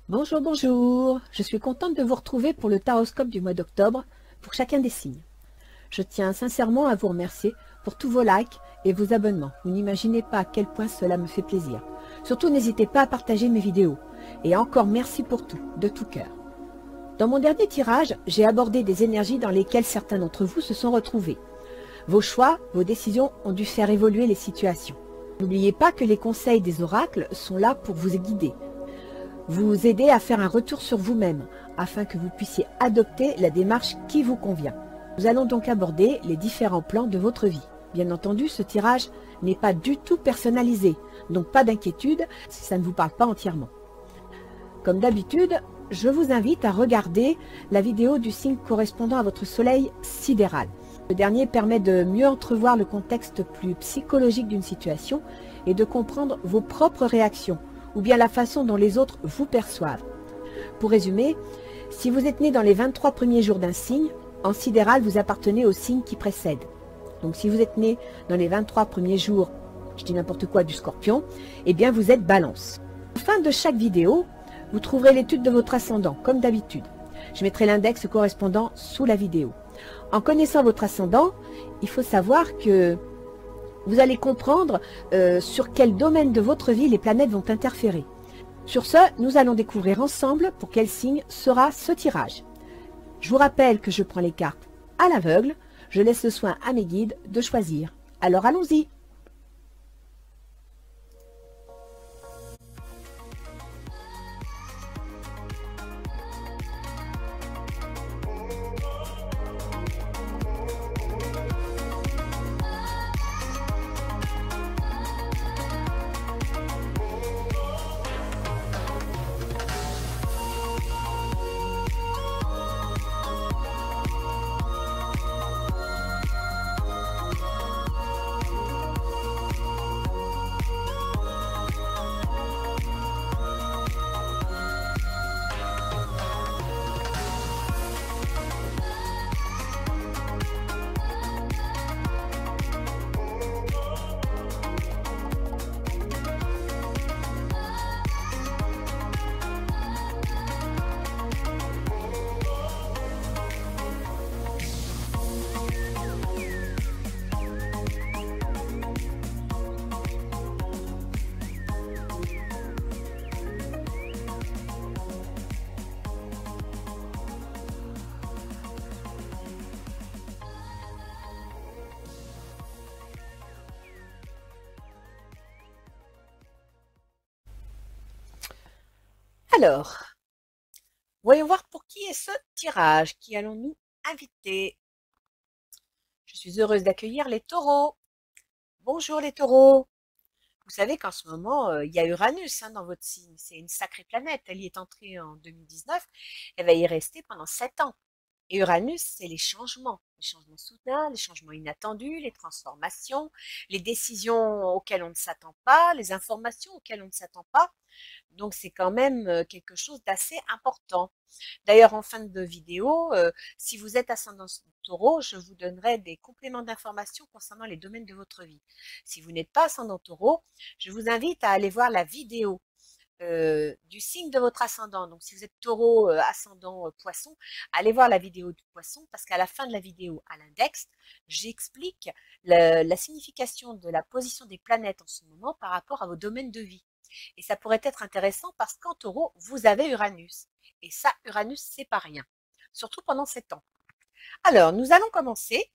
Bonjour, bonjour. Je suis contente de vous retrouver pour le taroscope du mois d'octobre pour chacun des signes. Je tiens sincèrement à vous remercier pour tous vos likes et vos abonnements. Vous n'imaginez pas à quel point cela me fait plaisir. Surtout, n'hésitez pas à partager mes vidéos. Et encore merci pour tout, de tout cœur. Dans mon dernier tirage, j'ai abordé des énergies dans lesquelles certains d'entre vous se sont retrouvés. Vos choix, vos décisions ont dû faire évoluer les situations. N'oubliez pas que les conseils des oracles sont là pour vous guider, vous aider à faire un retour sur vous-même, afin que vous puissiez adopter la démarche qui vous convient. Nous allons donc aborder les différents plans de votre vie. Bien entendu, ce tirage n'est pas du tout personnalisé, donc pas d'inquiétude si ça ne vous parle pas entièrement. Comme d'habitude, je vous invite à regarder la vidéo du signe correspondant à votre soleil sidéral. Ce dernier permet de mieux entrevoir le contexte plus psychologique d'une situation et de comprendre vos propres réactions, ou bien la façon dont les autres vous perçoivent. Pour résumer, si vous êtes né dans les 23 premiers jours d'un signe, en sidéral, vous appartenez au signe qui précède. Donc si vous êtes né dans les 23 premiers jours, je dis n'importe quoi, du Scorpion, eh bien vous êtes Balance. En fin de chaque vidéo, vous trouverez l'étude de votre ascendant, comme d'habitude. Je mettrai l'index correspondant sous la vidéo. En connaissant votre ascendant, il faut savoir que vous allez comprendre sur quel domaine de votre vie les planètes vont interférer. Sur ce, nous allons découvrir ensemble pour quel signe sera ce tirage. Je vous rappelle que je prends les cartes à l'aveugle. Je laisse le soin à mes guides de choisir. Alors allons-y. Alors, voyons voir pour qui est ce tirage. Qui allons-nous inviter? Je suis heureuse d'accueillir les taureaux. Bonjour les taureaux. Vous savez qu'en ce moment, il y a Uranus dans votre signe. C'est une sacrée planète. Elle y est entrée en 2019. Elle va y rester pendant 7 ans. Et Uranus, c'est les changements soudains, les changements inattendus, les transformations, les décisions auxquelles on ne s'attend pas, les informations auxquelles on ne s'attend pas. Donc c'est quand même quelque chose d'assez important. D'ailleurs, en fin de vidéo, si vous êtes ascendant taureau, je vous donnerai des compléments d'informations concernant les domaines de votre vie. Si vous n'êtes pas ascendant taureau, je vous invite à aller voir la vidéo du signe de votre ascendant. Donc, si vous êtes taureau, ascendant poisson, allez voir la vidéo du poisson parce qu'à la fin de la vidéo, à l'index, j'explique la signification de la position des planètes en ce moment par rapport à vos domaines de vie. Et ça pourrait être intéressant parce qu'en taureau, vous avez Uranus. Et ça, Uranus, c'est pas rien. Surtout pendant 7 ans. Alors, nous allons commencer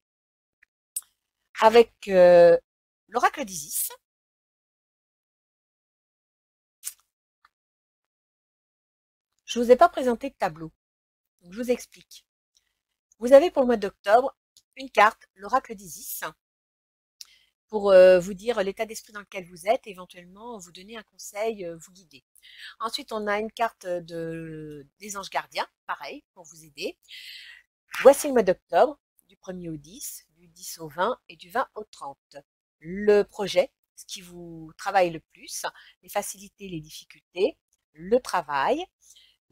avec l'oracle d'Isis. Je ne vous ai pas présenté de tableau, donc je vous explique. Vous avez pour le mois d'octobre une carte, l'oracle d'Isis, pour vous dire l'état d'esprit dans lequel vous êtes, éventuellement vous donner un conseil, vous guider. Ensuite, on a une carte des anges gardiens, pareil, pour vous aider. Voici le mois d'octobre, du 1er au 10, du 10 au 20 et du 20 au 30. Le projet, ce qui vous travaille le plus, les facilités, les difficultés, le travail,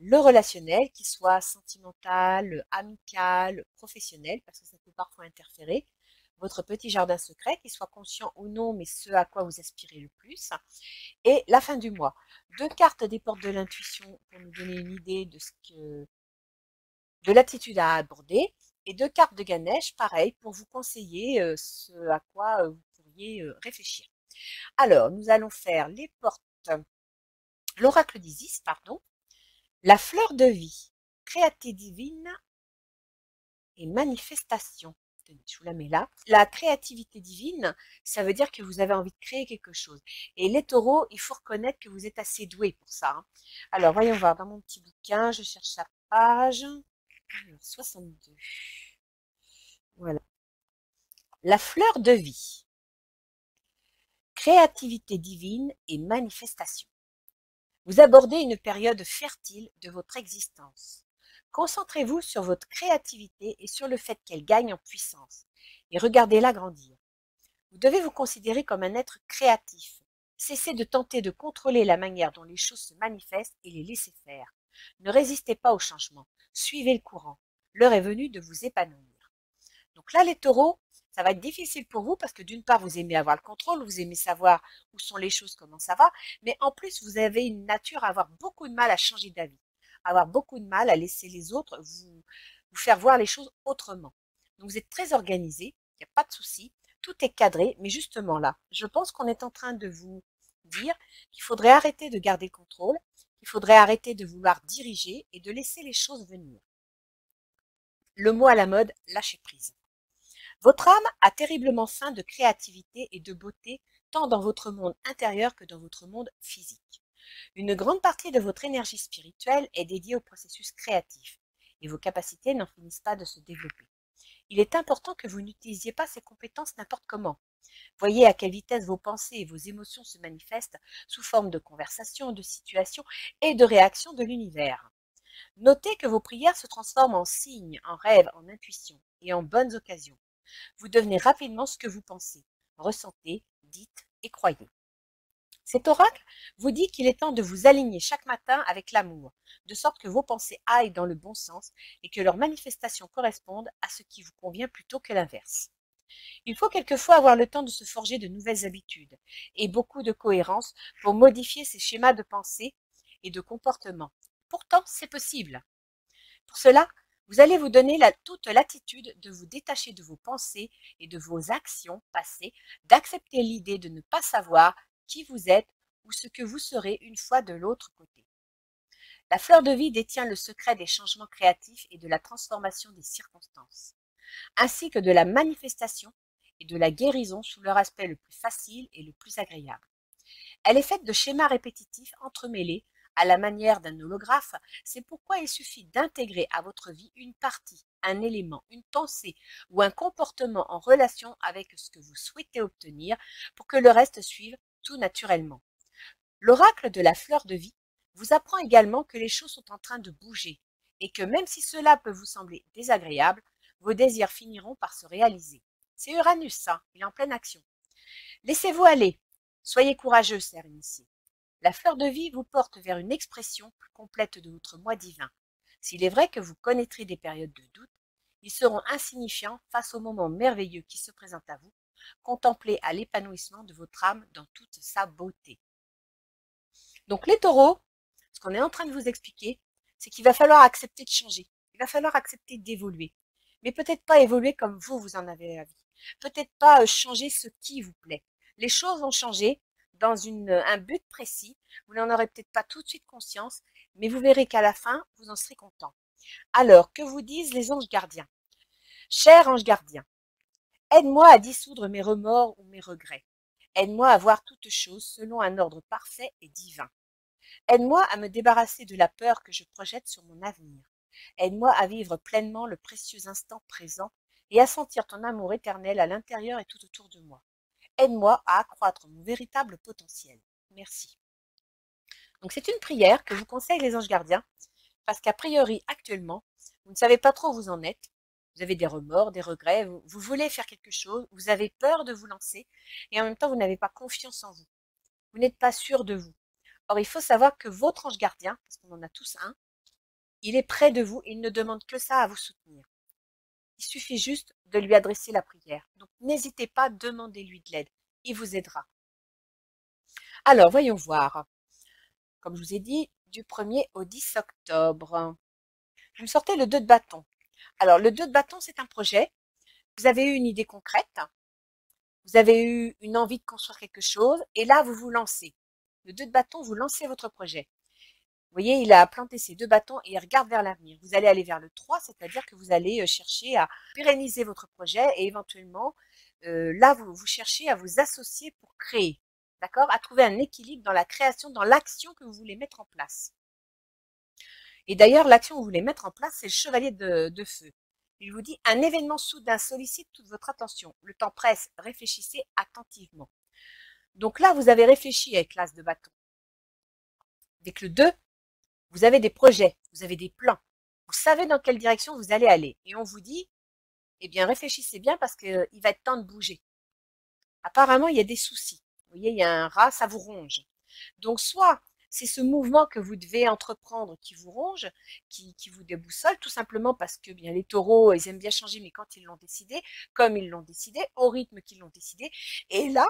le relationnel, qu'il soit sentimental, amical, professionnel, parce que ça peut parfois interférer, votre petit jardin secret, qu'il soit conscient ou non, mais ce à quoi vous aspirez le plus, et la fin du mois. 2 cartes des portes de l'intuition pour nous donner une idée de l'attitude à aborder, et 2 cartes de Ganesh, pareil, pour vous conseiller ce à quoi vous pourriez réfléchir. Alors, nous allons faire les portes, l'oracle d'Isis, pardon, la fleur de vie, créativité divine et manifestation. Tenez, je vous la mets là. La créativité divine, ça veut dire que vous avez envie de créer quelque chose. Et les taureaux, il faut reconnaître que vous êtes assez doués pour ça. Hein. Alors, voyons voir dans mon petit bouquin, je cherche la page. Alors, 62. Voilà. La fleur de vie, créativité divine et manifestation. Vous abordez une période fertile de votre existence. Concentrez-vous sur votre créativité et sur le fait qu'elle gagne en puissance, et regardez-la grandir. Vous devez vous considérer comme un être créatif. Cessez de tenter de contrôler la manière dont les choses se manifestent et les laissez faire. Ne résistez pas au changement, suivez le courant. L'heure est venue de vous épanouir. Donc là, les taureaux, ça va être difficile pour vous parce que d'une part, vous aimez avoir le contrôle, vous aimez savoir où sont les choses, comment ça va, mais en plus, vous avez une nature à avoir beaucoup de mal à changer d'avis, à avoir beaucoup de mal à laisser les autres vous faire voir les choses autrement. Donc vous êtes très organisé, il n'y a pas de souci, tout est cadré, mais justement là, je pense qu'on est en train de vous dire qu'il faudrait arrêter de garder le contrôle, qu'il faudrait arrêter de vouloir diriger et de laisser les choses venir. Le mot à la mode, lâcher prise. Votre âme a terriblement faim de créativité et de beauté, tant dans votre monde intérieur que dans votre monde physique. Une grande partie de votre énergie spirituelle est dédiée au processus créatif, et vos capacités n'en finissent pas de se développer. Il est important que vous n'utilisiez pas ces compétences n'importe comment. Voyez à quelle vitesse vos pensées et vos émotions se manifestent sous forme de conversations, de situations et de réactions de l'univers. Notez que vos prières se transforment en signes, en rêves, en intuitions et en bonnes occasions. Vous devenez rapidement ce que vous pensez, ressentez, dites et croyez. Cet oracle vous dit qu'il est temps de vous aligner chaque matin avec l'amour, de sorte que vos pensées aillent dans le bon sens et que leurs manifestations correspondent à ce qui vous convient plutôt que l'inverse. Il faut quelquefois avoir le temps de se forger de nouvelles habitudes et beaucoup de cohérence pour modifier ces schémas de pensée et de comportement. Pourtant, c'est possible. Pour cela, vous allez vous donner toute l'attitude de vous détacher de vos pensées et de vos actions passées, d'accepter l'idée de ne pas savoir qui vous êtes ou ce que vous serez une fois de l'autre côté. La fleur de vie détient le secret des changements créatifs et de la transformation des circonstances, ainsi que de la manifestation et de la guérison sous leur aspect le plus facile et le plus agréable. Elle est faite de schémas répétitifs entremêlés à la manière d'un holographe, c'est pourquoi il suffit d'intégrer à votre vie une partie, un élément, une pensée ou un comportement en relation avec ce que vous souhaitez obtenir pour que le reste suive tout naturellement. L'oracle de la fleur de vie vous apprend également que les choses sont en train de bouger et que même si cela peut vous sembler désagréable, vos désirs finiront par se réaliser. C'est Uranus, ça, il est en pleine action. Laissez-vous aller, soyez courageux, chers initiés. La fleur de vie vous porte vers une expression plus complète de votre moi divin. S'il est vrai que vous connaîtrez des périodes de doute, ils seront insignifiants face au moment merveilleux qui se présente à vous. Contemplez à l'épanouissement de votre âme dans toute sa beauté. Donc les taureaux, ce qu'on est en train de vous expliquer, c'est qu'il va falloir accepter de changer. Il va falloir accepter d'évoluer. Mais peut-être pas évoluer comme vous en avez envie. Peut-être pas changer ce qui vous plaît. Les choses vont changer dans un but précis. Vous n'en aurez peut-être pas tout de suite conscience, mais vous verrez qu'à la fin, vous en serez content. Alors, que vous disent les anges gardiens? Cher ange gardien, aide-moi à dissoudre mes remords ou mes regrets. Aide-moi à voir toutes choses selon un ordre parfait et divin. Aide-moi à me débarrasser de la peur que je projette sur mon avenir. Aide-moi à vivre pleinement le précieux instant présent et à sentir ton amour éternel à l'intérieur et tout autour de moi. Aide-moi à accroître mon véritable potentiel. Merci. Donc c'est une prière que vous conseille les anges gardiens parce qu'a priori actuellement, vous ne savez pas trop où vous en êtes. Vous avez des remords, des regrets, vous voulez faire quelque chose, vous avez peur de vous lancer et en même temps vous n'avez pas confiance en vous. Vous n'êtes pas sûr de vous. Or, il faut savoir que votre ange gardien, parce qu'on en a tous un, il est près de vous et il ne demande que ça à vous soutenir. Il suffit juste de lui adresser la prière. Donc, n'hésitez pas, demandez-lui de l'aide. Il vous aidera. Alors, voyons voir. Comme je vous ai dit, du 1er au 10 octobre. Vous me sortez le 2 de bâton. Alors, le 2 de bâton, c'est un projet. Vous avez eu une idée concrète. Vous avez eu une envie de construire quelque chose. Et là, vous vous lancez. Le 2 de bâton, vous lancez votre projet. Vous voyez, il a planté ses 2 bâtons et il regarde vers l'avenir. Vous allez aller vers le 3, c'est-à-dire que vous allez chercher à pérenniser votre projet et éventuellement, là, vous cherchez à vous associer pour créer, d'accord? À trouver un équilibre dans la création, dans l'action que vous voulez mettre en place. Et d'ailleurs, l'action que vous voulez mettre en place, c'est le chevalier de feu. Il vous dit, un événement soudain sollicite toute votre attention. Le temps presse, réfléchissez attentivement. Donc là, vous avez réfléchi avec l'as de bâton. Avec le 2, vous avez des projets, vous avez des plans. Vous savez dans quelle direction vous allez aller. Et on vous dit, eh bien, réfléchissez bien parce qu'il va être temps de bouger. Apparemment, il y a des soucis. Vous voyez, il y a un rat, ça vous ronge. Donc, soit c'est ce mouvement que vous devez entreprendre qui vous ronge, qui vous déboussole, tout simplement parce que bien les taureaux, ils aiment bien changer, mais quand ils l'ont décidé, comme ils l'ont décidé, au rythme qu'ils l'ont décidé. Et là,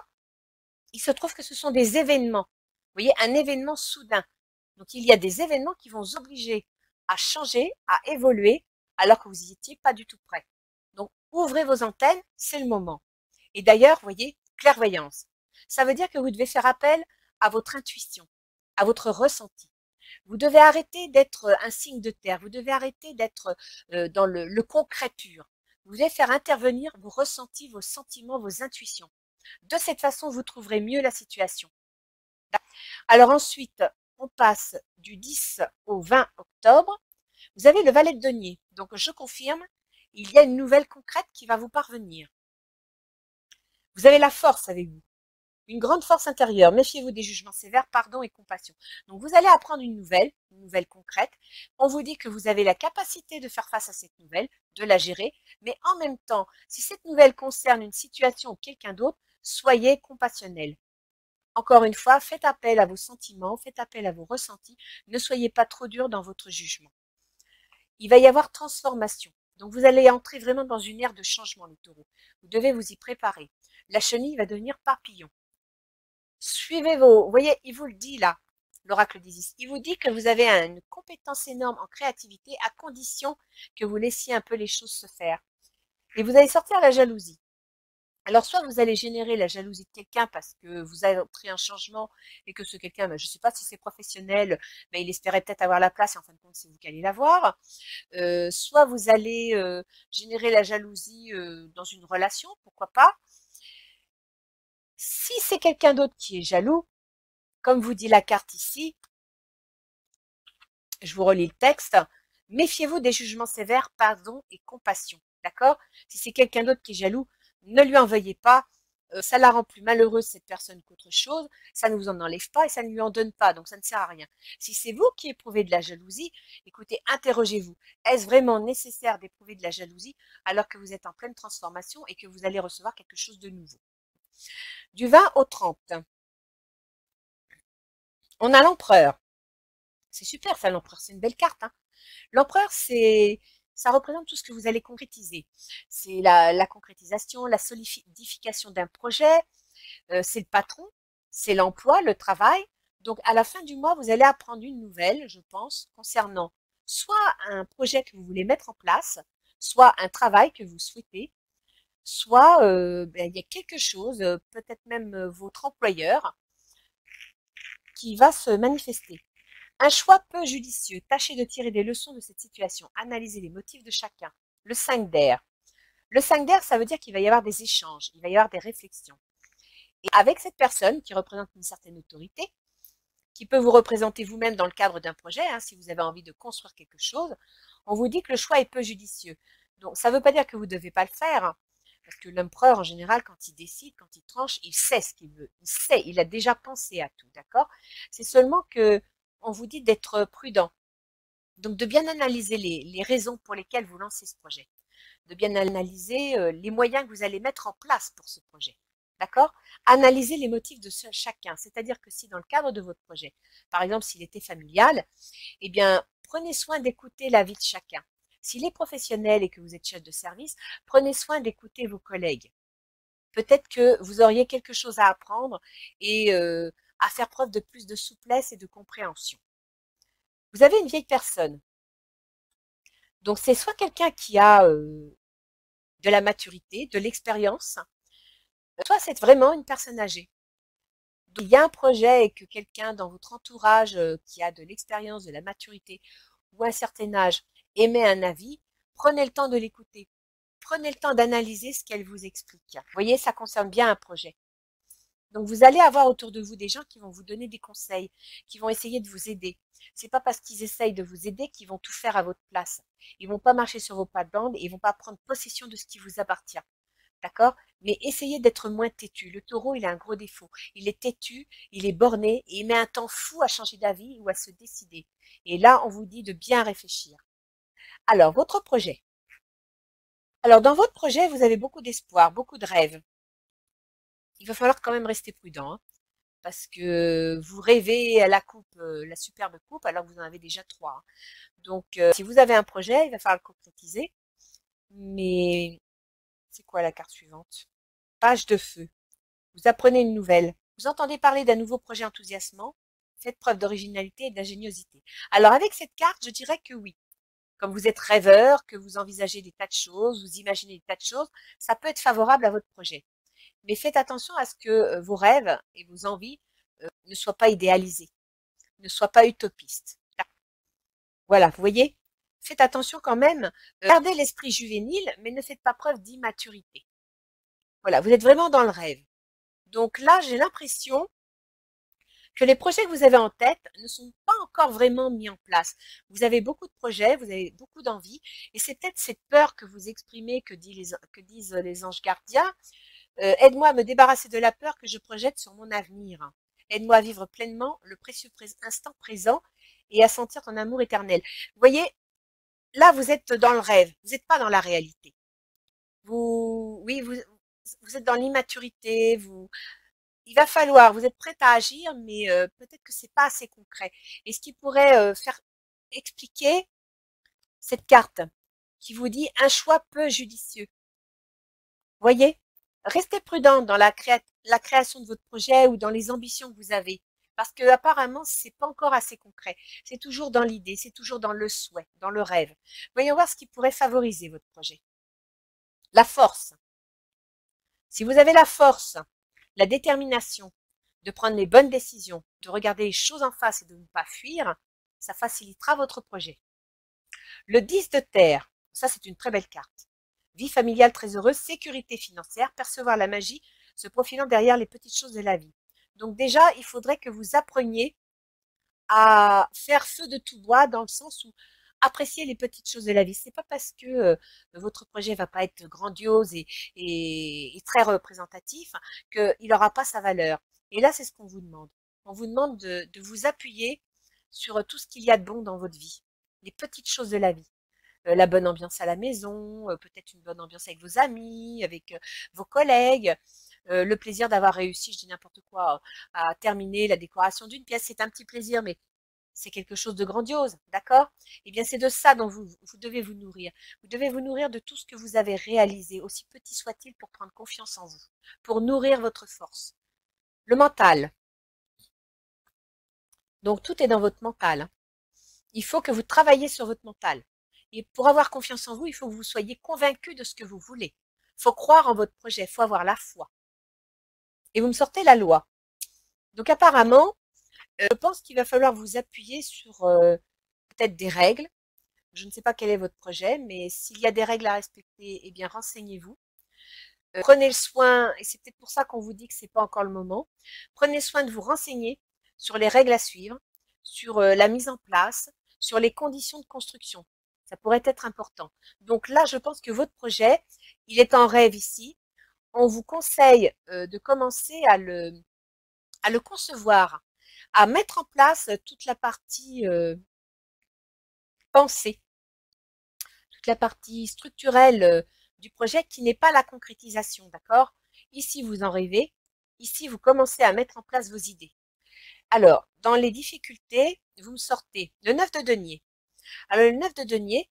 il se trouve que ce sont des événements. Vous voyez, un événement soudain. Donc, il y a des événements qui vont vous obliger à changer, à évoluer, alors que vous n'y étiez pas du tout prêt. Donc, ouvrez vos antennes, c'est le moment. Et d'ailleurs, vous voyez, clairvoyance. Ça veut dire que vous devez faire appel à votre intuition, à votre ressenti. Vous devez arrêter d'être un signe de terre. Vous devez arrêter d'être dans le concret pur. Vous devez faire intervenir vos ressentis, vos sentiments, vos intuitions. De cette façon, vous trouverez mieux la situation. Alors ensuite, on passe du 10 au 20 octobre. Vous avez le valet de denier. Donc, je confirme, il y a une nouvelle concrète qui va vous parvenir. Vous avez la force avec vous. Une grande force intérieure. Méfiez-vous des jugements sévères, pardon et compassion. Donc, vous allez apprendre une nouvelle concrète. On vous dit que vous avez la capacité de faire face à cette nouvelle, de la gérer. Mais en même temps, si cette nouvelle concerne une situation ou quelqu'un d'autre, soyez compassionnel. Encore une fois, faites appel à vos sentiments, faites appel à vos ressentis. Ne soyez pas trop dur dans votre jugement. Il va y avoir transformation. Donc, vous allez entrer vraiment dans une ère de changement, les taureaux. Vous devez vous y préparer. La chenille va devenir papillon. Suivez vous voyez, il vous le dit là, l'oracle d'Isis. Il vous dit que vous avez une compétence énorme en créativité à condition que vous laissiez un peu les choses se faire. Et vous allez sortir la jalousie. Alors, soit vous allez générer la jalousie de quelqu'un parce que vous avez pris un changement et que ce quelqu'un, je ne sais pas si c'est professionnel, mais il espérait peut-être avoir la place et en fin de compte, c'est vous qui allez l'avoir. Soit vous allez générer la jalousie dans une relation, pourquoi pas. Si c'est quelqu'un d'autre qui est jaloux, comme vous dit la carte ici, je vous relis le texte, méfiez-vous des jugements sévères, pardon et compassion. D'accord? Si c'est quelqu'un d'autre qui est jaloux, ne lui en veuillez pas. Ça la rend plus malheureuse, cette personne, qu'autre chose. Ça ne vous en enlève pas et ça ne lui en donne pas. Donc, ça ne sert à rien. Si c'est vous qui éprouvez de la jalousie, écoutez, interrogez-vous. Est-ce vraiment nécessaire d'éprouver de la jalousie alors que vous êtes en pleine transformation et que vous allez recevoir quelque chose de nouveau? Du 20 au 30. On a l'empereur. C'est super, ça, l'empereur. C'est une belle carte, hein. L'empereur, ça représente tout ce que vous allez concrétiser. C'est la concrétisation, la solidification d'un projet, c'est le patron, c'est l'emploi, le travail. Donc, à la fin du mois, vous allez apprendre une nouvelle, je pense, concernant soit un projet que vous voulez mettre en place, soit un travail que vous souhaitez, soit il y a quelque chose, peut-être même votre employeur, qui va se manifester. Un choix peu judicieux. Tâchez de tirer des leçons de cette situation. Analysez les motifs de chacun. Le 5 d'air. Le 5 d'air, ça veut dire qu'il va y avoir des échanges, il va y avoir des réflexions. Et avec cette personne qui représente une certaine autorité, qui peut vous représenter vous-même dans le cadre d'un projet, hein, si vous avez envie de construire quelque chose, on vous dit que le choix est peu judicieux. Donc, ça ne veut pas dire que vous ne devez pas le faire, hein, parce que l'empereur, en général, quand il décide, quand il tranche, il sait ce qu'il veut. Il sait, il a déjà pensé à tout, d'accord? C'est seulement que on vous dit d'être prudent. Donc, de bien analyser les raisons pour lesquelles vous lancez ce projet. De bien analyser les moyens que vous allez mettre en place pour ce projet. D'accord? Analysez les motifs de chacun. C'est-à-dire que si dans le cadre de votre projet, par exemple s'il était familial, eh bien, prenez soin d'écouter l'avis de chacun. S'il est professionnel et que vous êtes chef de service, prenez soin d'écouter vos collègues. Peut-être que vous auriez quelque chose à apprendre et à faire preuve de plus de souplesse et de compréhension. Vous avez une vieille personne. Donc, c'est soit quelqu'un qui a de la maturité, de l'expérience, soit c'est vraiment une personne âgée. Donc, il y a un projet et que quelqu'un dans votre entourage qui a de l'expérience, de la maturité ou un certain âge émet un avis, prenez le temps de l'écouter. Prenez le temps d'analyser ce qu'elle vous explique. Vous voyez, ça concerne bien un projet. Donc, vous allez avoir autour de vous des gens qui vont vous donner des conseils, qui vont essayer de vous aider. C'est pas parce qu'ils essayent de vous aider qu'ils vont tout faire à votre place. Ils vont pas marcher sur vos plates-bandes et ils vont pas prendre possession de ce qui vous appartient. D'accord? Mais essayez d'être moins têtu. Le taureau, il a un gros défaut. Il est têtu, il est borné et il met un temps fou à changer d'avis ou à se décider. Et là, on vous dit de bien réfléchir. Alors, votre projet. Alors, dans votre projet, vous avez beaucoup d'espoir, beaucoup de rêves. Il va falloir quand même rester prudent, hein, parce que vous rêvez à la coupe, la superbe coupe, alors que vous en avez déjà 3. Hein. Donc, si vous avez un projet, il va falloir le concrétiser. Mais c'est quoi la carte suivante? Page de feu. Vous apprenez une nouvelle. Vous entendez parler d'un nouveau projet enthousiasmant. Faites preuve d'originalité et d'ingéniosité. Alors, avec cette carte, je dirais que oui. Comme vous êtes rêveur, que vous envisagez des tas de choses, vous imaginez des tas de choses, ça peut être favorable à votre projet. Mais faites attention à ce que vos rêves et vos envies ne soient pas idéalisés, ne soient pas utopistes. Voilà, vous voyez? Faites attention quand même, gardez l'esprit juvénile, mais ne faites pas preuve d'immaturité. Voilà, vous êtes vraiment dans le rêve. Donc là, j'ai l'impression que les projets que vous avez en tête ne sont pas encore vraiment mis en place. Vous avez beaucoup de projets, vous avez beaucoup d'envie, et c'est peut-être cette peur que vous exprimez, que disent les anges gardiens. Aide-moi à me débarrasser de la peur que je projette sur mon avenir. Aide-moi à vivre pleinement le précieux instant présent et à sentir ton amour éternel. Vous voyez, là, vous êtes dans le rêve, vous n'êtes pas dans la réalité. Oui, vous êtes dans l'immaturité, il va falloir, vous êtes prête à agir, mais peut-être que c'est pas assez concret. Et ce qui pourrait faire expliquer cette carte qui vous dit un choix peu judicieux. Voyez, restez prudent dans la création de votre projet ou dans les ambitions que vous avez. Parce que apparemment, c'est pas encore assez concret. C'est toujours dans l'idée, c'est toujours dans le souhait, dans le rêve. Voyons voir ce qui pourrait favoriser votre projet. La force. Si vous avez la force, la détermination de prendre les bonnes décisions, de regarder les choses en face et de ne pas fuir, ça facilitera votre projet. Le 10 de terre, ça c'est une très belle carte. Vie familiale très heureuse, sécurité financière, percevoir la magie, se profilant derrière les petites choses de la vie. Donc déjà, il faudrait que vous appreniez à faire feu de tout bois dans le sens où apprécier les petites choses de la vie. C'est pas parce que votre projet va pas être grandiose et très représentatif qu'il n'aura pas sa valeur. Et là, c'est ce qu'on vous demande. On vous demande de vous appuyer sur tout ce qu'il y a de bon dans votre vie, les petites choses de la vie. La bonne ambiance à la maison, peut-être une bonne ambiance avec vos amis, avec vos collègues, le plaisir d'avoir réussi, je dis n'importe quoi, à terminer la décoration d'une pièce. C'est un petit plaisir, mais c'est quelque chose de grandiose, d'accord? Eh bien, c'est de ça dont vous devez vous nourrir. Vous devez vous nourrir de tout ce que vous avez réalisé, aussi petit soit-il, pour prendre confiance en vous, pour nourrir votre force. Le mental. Donc, tout est dans votre mental. Hein. Il faut que vous travailliez sur votre mental. Et pour avoir confiance en vous, il faut que vous soyez convaincu de ce que vous voulez. Il faut croire en votre projet, il faut avoir la foi. Et vous me sortez la loi. Donc apparemment, je pense qu'il va falloir vous appuyer sur peut-être des règles. Je ne sais pas quel est votre projet, mais s'il y a des règles à respecter, eh bien renseignez-vous. Prenez le soin, et c'est peut-être pour ça qu'on vous dit que c'est pas encore le moment, prenez soin de vous renseigner sur les règles à suivre, sur la mise en place, sur les conditions de construction. Ça pourrait être important. Donc là, je pense que votre projet, il est en rêve ici. On vous conseille de commencer à le concevoir, à mettre en place toute la partie pensée, toute la partie structurelle du projet qui n'est pas la concrétisation, d'accord? Ici, vous en rêvez. Ici, vous commencez à mettre en place vos idées. Alors, dans les difficultés, vous me sortez le 9 de denier. Alors, le 9 de denier,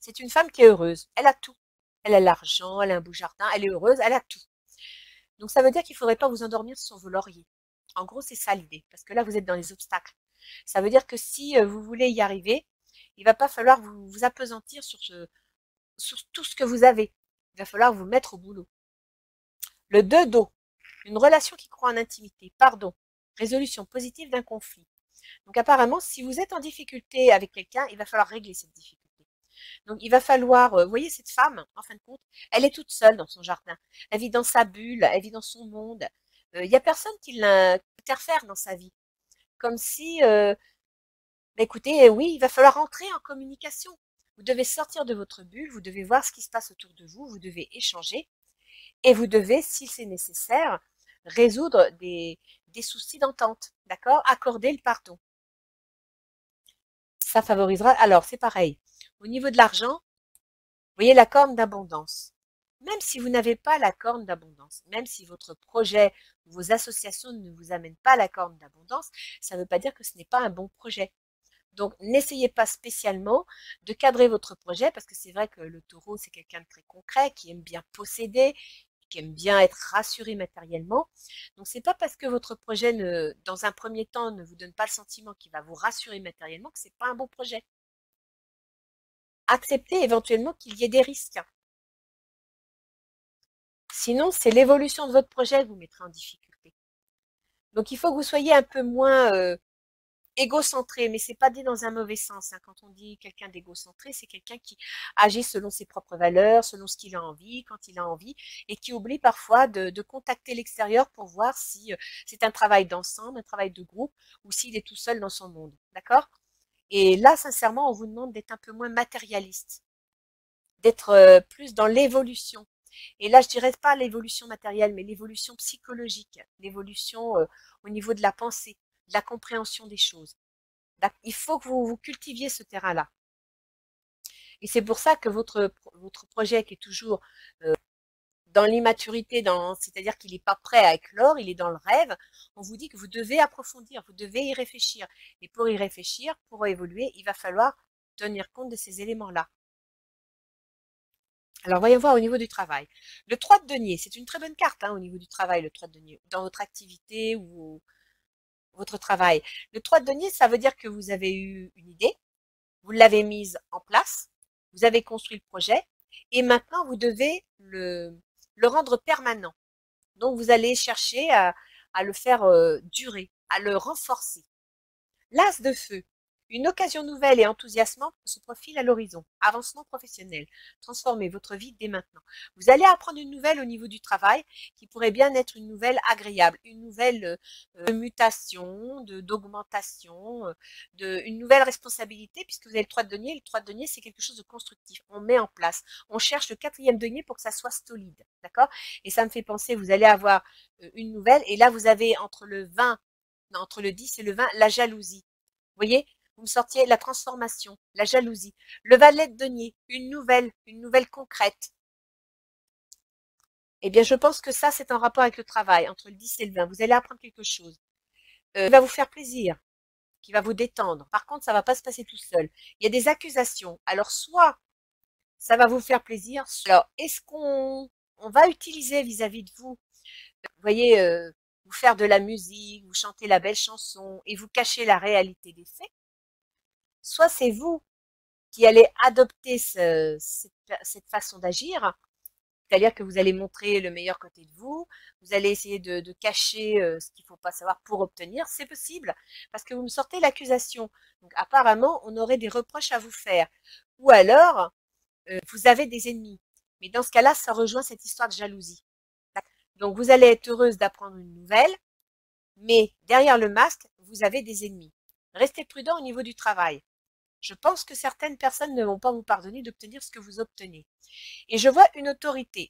C'est une femme qui est heureuse. Elle a tout. Elle a l'argent, elle a un beau jardin, elle est heureuse, elle a tout. Donc ça veut dire qu'il ne faudrait pas vous endormir sur vos lauriers. En gros, c'est ça l'idée, parce que là, vous êtes dans les obstacles. Ça veut dire que si vous voulez y arriver, il va pas falloir vous appesantir sur tout ce que vous avez. Il va falloir vous mettre au boulot. Le 2 d'eau, une relation qui croit en intimité, pardon, résolution positive d'un conflit. Donc apparemment, si vous êtes en difficulté avec quelqu'un, il va falloir régler cette difficulté. Donc il va falloir, vous voyez cette femme, en fin de compte, elle est toute seule dans son jardin. Elle vit dans sa bulle, elle vit dans son monde. Il n'y a personne qui l'interfère dans sa vie. Comme si, écoutez, oui, il va falloir entrer en communication. Vous devez sortir de votre bulle, vous devez voir ce qui se passe autour de vous, vous devez échanger et vous devez, si c'est nécessaire, résoudre des soucis d'entente, d'accord? Accorder le pardon. Ça favorisera. Alors, c'est pareil. Au niveau de l'argent, vous voyez la corne d'abondance. Même si vous n'avez pas la corne d'abondance, même si votre projet ou vos associations ne vous amènent pas la corne d'abondance, ça ne veut pas dire que ce n'est pas un bon projet. Donc, n'essayez pas spécialement de cadrer votre projet parce que c'est vrai que le taureau, c'est quelqu'un de très concret, qui aime bien posséder, qui aime bien être rassuré matériellement. Donc, c'est pas parce que votre projet, dans un premier temps, ne vous donne pas le sentiment qu'il va vous rassurer matériellement que c'est pas un bon projet. Acceptez éventuellement qu'il y ait des risques. Sinon, c'est l'évolution de votre projet que vous mettrez en difficulté. Donc, il faut que vous soyez un peu moins égocentré, mais c'est pas dit dans un mauvais sens. Hein. Quand on dit quelqu'un d'égocentré, c'est quelqu'un qui agit selon ses propres valeurs, selon ce qu'il a envie, quand il a envie, et qui oublie parfois de contacter l'extérieur pour voir si c'est un travail d'ensemble, un travail de groupe, ou s'il est tout seul dans son monde. D'accord? Et là, sincèrement, on vous demande d'être un peu moins matérialiste, d'être plus dans l'évolution. Et là, je dirais pas l'évolution matérielle, mais l'évolution psychologique, l'évolution au niveau de la pensée, de la compréhension des choses. Il faut que vous cultiviez ce terrain-là. Et c'est pour ça que votre projet qui est toujours dans l'immaturité, c'est-à-dire qu'il n'est pas prêt à éclore, il est dans le rêve, on vous dit que vous devez approfondir, vous devez y réfléchir. Et pour y réfléchir, pour évoluer, il va falloir tenir compte de ces éléments-là. Alors, voyons voir au niveau du travail. Le 3 de denier, c'est une très bonne carte hein, au niveau du travail, le 3 de denier, dans votre activité ou votre travail. Le 3 de denier, ça veut dire que vous avez eu une idée, vous l'avez mise en place, vous avez construit le projet, et maintenant vous devez le rendre permanent. Donc, vous allez chercher à le faire durer, à le renforcer. L'as de feu. Une occasion nouvelle et enthousiasmante se profile à l'horizon. Avancement professionnel. Transformez votre vie dès maintenant. Vous allez apprendre une nouvelle au niveau du travail qui pourrait bien être une nouvelle agréable, une nouvelle mutation, d'augmentation, une nouvelle responsabilité puisque vous avez le 3 de denier. Le 3 de denier, c'est quelque chose de constructif. On met en place. On cherche le 4e denier pour que ça soit solide. D'accord? Et ça me fait penser, vous allez avoir une nouvelle et là, vous avez entre le 10 et le 20, la jalousie. Vous voyez, vous me sortiez la transformation, la jalousie. Le valet de denier, une nouvelle concrète. Eh bien, je pense que ça, c'est en rapport avec le travail, entre le 10 et le 20. Vous allez apprendre quelque chose qui va vous faire plaisir, qui va vous détendre. Par contre, ça ne va pas se passer tout seul. Il y a des accusations. Alors, soit ça va vous faire plaisir. Alors, est-ce qu'on va utiliser vis-à-vis de vous, vous voyez, vous faire de la musique, vous chanter la belle chanson et vous cacher la réalité des faits? Soit c'est vous qui allez adopter cette façon d'agir, c'est-à-dire que vous allez montrer le meilleur côté de vous, vous allez essayer de cacher ce qu'il ne faut pas savoir pour obtenir, c'est possible, parce que vous me sortez l'accusation. Donc apparemment, on aurait des reproches à vous faire. Ou alors, vous avez des ennemis. Mais dans ce cas-là, ça rejoint cette histoire de jalousie. Donc vous allez être heureuse d'apprendre une nouvelle, mais derrière le masque, vous avez des ennemis. Restez prudent au niveau du travail. Je pense que certaines personnes ne vont pas vous pardonner d'obtenir ce que vous obtenez. Et je vois une autorité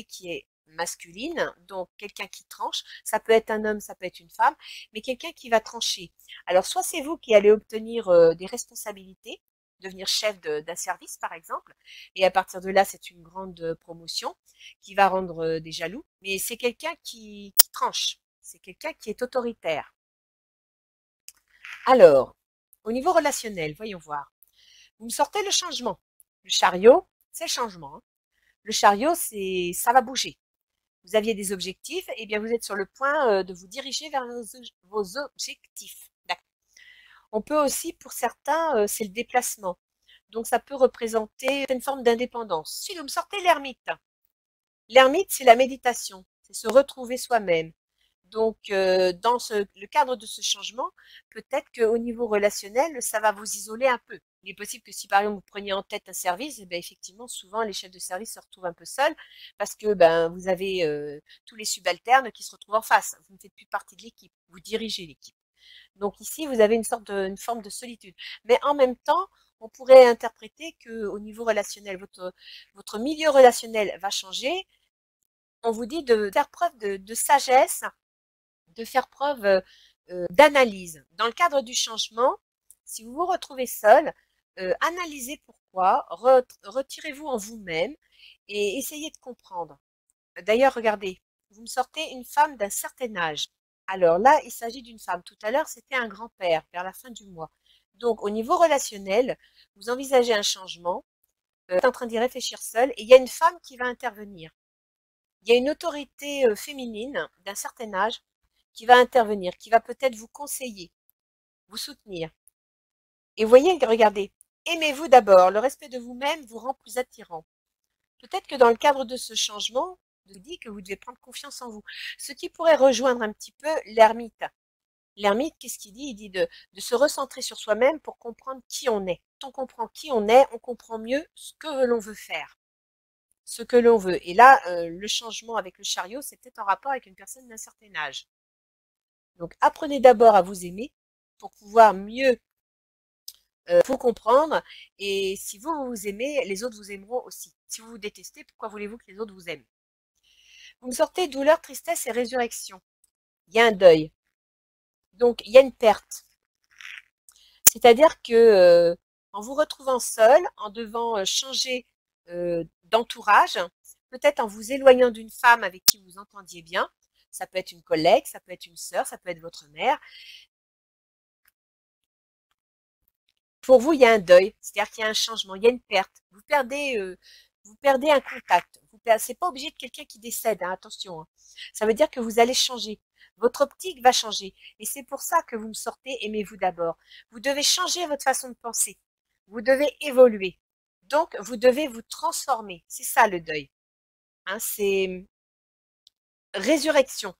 qui est masculine, donc quelqu'un qui tranche, ça peut être un homme, ça peut être une femme, mais quelqu'un qui va trancher. Alors soit c'est vous qui allez obtenir des responsabilités, devenir chef d'un service par exemple, et à partir de là c'est une grande promotion qui va rendre des jaloux, mais c'est quelqu'un qui tranche, c'est quelqu'un qui est autoritaire. Alors, au niveau relationnel, voyons voir. Vous me sortez le changement. Le chariot, c'est le changement, hein. Le chariot, ça va bouger. Vous aviez des objectifs, et bien vous êtes sur le point de vous diriger vers vos objectifs. On peut aussi, pour certains, c'est le déplacement. Donc ça peut représenter une forme d'indépendance. Si vous me sortez l'ermite, l'ermite, c'est la méditation, c'est se retrouver soi-même. Donc, dans le cadre de ce changement, peut-être qu'au niveau relationnel, ça va vous isoler un peu. Il est possible que si, par exemple, vous preniez en tête un service, eh bien, effectivement, souvent, les chefs de service se retrouvent un peu seuls parce que ben, vous avez tous les subalternes qui se retrouvent en face. Vous ne faites plus partie de l'équipe, vous dirigez l'équipe. Donc ici, vous avez une forme de solitude. Mais en même temps, on pourrait interpréter qu'au niveau relationnel, votre milieu relationnel va changer. On vous dit de faire preuve de sagesse, de faire preuve d'analyse. Dans le cadre du changement, si vous vous retrouvez seul, analysez pourquoi, retirez-vous en vous-même et essayez de comprendre. D'ailleurs, regardez, vous me sortez une femme d'un certain âge. Alors là, il s'agit d'une femme. Tout à l'heure, c'était un grand-père vers la fin du mois. Donc, au niveau relationnel, vous envisagez un changement, vous êtes en train d'y réfléchir seul, et il y a une femme qui va intervenir. Il y a une autorité féminine d'un certain âge qui va intervenir, qui va peut-être vous conseiller, vous soutenir. Et vous voyez, regardez, aimez-vous d'abord. Le respect de vous-même vous rend plus attirant. Peut-être que dans le cadre de ce changement, je vous dis que vous devez prendre confiance en vous. Ce qui pourrait rejoindre un petit peu l'ermite. L'ermite, qu'est-ce qu'il dit? Il dit de se recentrer sur soi-même pour comprendre qui on est. Quand on comprend qui on est, on comprend mieux ce que l'on veut faire, ce que l'on veut. Et là, le changement avec le chariot, c'est peut-être en rapport avec une personne d'un certain âge. Donc, apprenez d'abord à vous aimer pour pouvoir mieux vous comprendre. Et si vous vous aimez, les autres vous aimeront aussi. Si vous vous détestez, pourquoi voulez-vous que les autres vous aiment? Vous me sortez douleur, tristesse et résurrection. Il y a un deuil. Donc, il y a une perte. C'est-à-dire que en vous retrouvant seul, en devant changer d'entourage, peut-être en vous éloignant d'une femme avec qui vous entendiez bien, ça peut être une collègue, ça peut être une sœur, ça peut être votre mère. Pour vous, il y a un deuil, c'est-à-dire qu'il y a un changement, il y a une perte. Vous perdez un contact. C'est pas obligé de quelqu'un qui décède, hein, attention. Hein. Ça veut dire que vous allez changer. Votre optique va changer. Et c'est pour ça que vous me sortez, aimez-vous d'abord. Vous devez changer votre façon de penser. Vous devez évoluer. Donc, vous devez vous transformer. C'est ça le deuil. Hein, c'est résurrection.